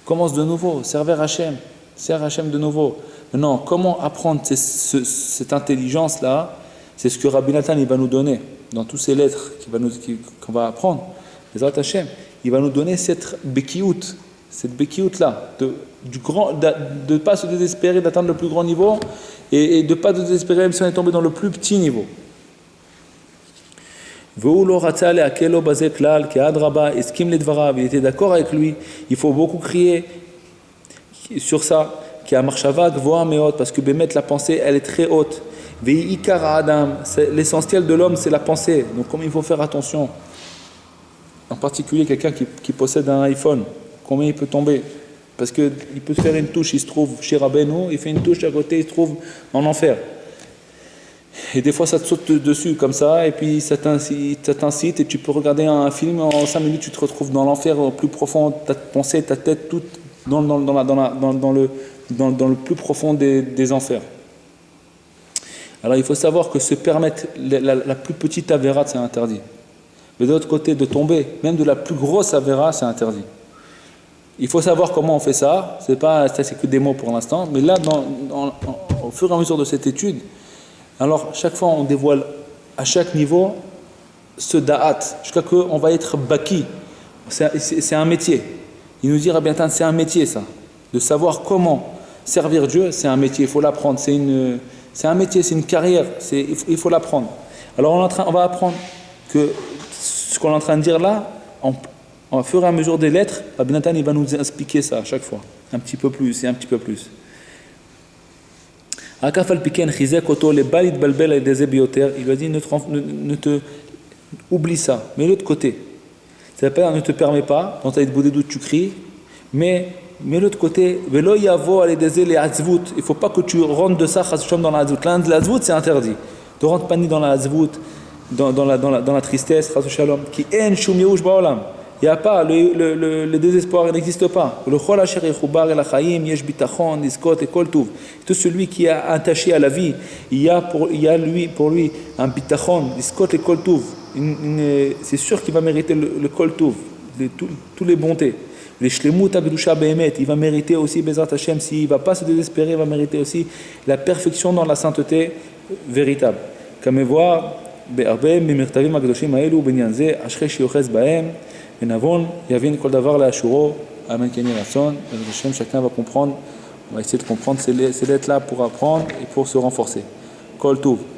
Speaker 1: Commence de nouveau, servir Hachem. Sers Hachem de nouveau. Maintenant, comment apprendre cette intelligence-là? C'est ce que Rabbi Nathan il va nous donner dans toutes ces lettres qu'on va apprendre. Les autres Hachem, il va nous donner cette bekiout là, de ne pas se désespérer d'atteindre le plus grand niveau et de ne pas se désespérer même si on est tombé dans le plus petit niveau. Il était d'accord avec lui, il faut beaucoup crier sur ça, parce que la pensée elle est très haute. L'essentiel de l'homme c'est la pensée, donc comme il faut faire attention, en particulier quelqu'un qui possède un iPhone, combien il peut tomber, parce qu'il peut faire une touche, il se trouve chez Rabbeinu, il fait une touche à côté, il se trouve en enfer. Et des fois ça te saute dessus comme ça, et puis ça t'incite, et tu peux regarder un film, en 5 minutes tu te retrouves dans l'enfer au plus profond, ta pensée, ta tête, toute dans le plus profond des enfers. Alors il faut savoir que se permettre la plus petite avéra, c'est interdit. Mais de l'autre côté, de tomber, même de la plus grosse avéra, c'est interdit. Il faut savoir comment on fait ça, c'est que des mots pour l'instant, mais là, au fur et à mesure de cette étude, alors chaque fois on dévoile à chaque niveau ce da'at, jusqu'à qu'on va être baki. C'est un métier. Il nous dit, Rabbi Nathan, c'est un métier ça. De savoir comment servir Dieu, c'est un métier, il faut l'apprendre. C'est un métier, c'est une carrière, il faut l'apprendre. Alors on va apprendre que ce qu'on est en train de dire là, au fur et à mesure des lettres, Rabbi Nathan il va nous expliquer ça à chaque fois, un petit peu plus et un petit peu plus. Il lui a dit ne te oublie ça, mais l'autre côté, ça veut pas dire ne te permet pas, dans ta doute tu cries, mais l'autre côté, il ne faut pas que tu rentres de ça dans la hazvout. La c'est interdit. Ne rentre pas ni dans la hazvout, dans la tristesse, qui en shum yehush ba'olam. Il n'y a pas, le désespoir n'existe pas. Tout celui qui est attaché à la vie, il y a pour lui un bitachon, diskot et kol tuv. C'est sûr qu'il va mériter le kol tuv, toutes les bontés. Les shlemut abedusha behemet, il va mériter aussi Bezrat Hashem, s'il ne va pas se désespérer, il va mériter aussi la perfection dans la sainteté véritable. Comme voir, בהרבה ממכתבים הקדושים האלו בעניין זה, אשרי שיוחז בהם, ונבון יבין כל דבר לאשורו, אמן כן יהי רצון. Bezrat Hashem, chacun va comprendre, on va essayer de comprendre ces lettres-là pour apprendre et pour se renforcer. Kol Tuv.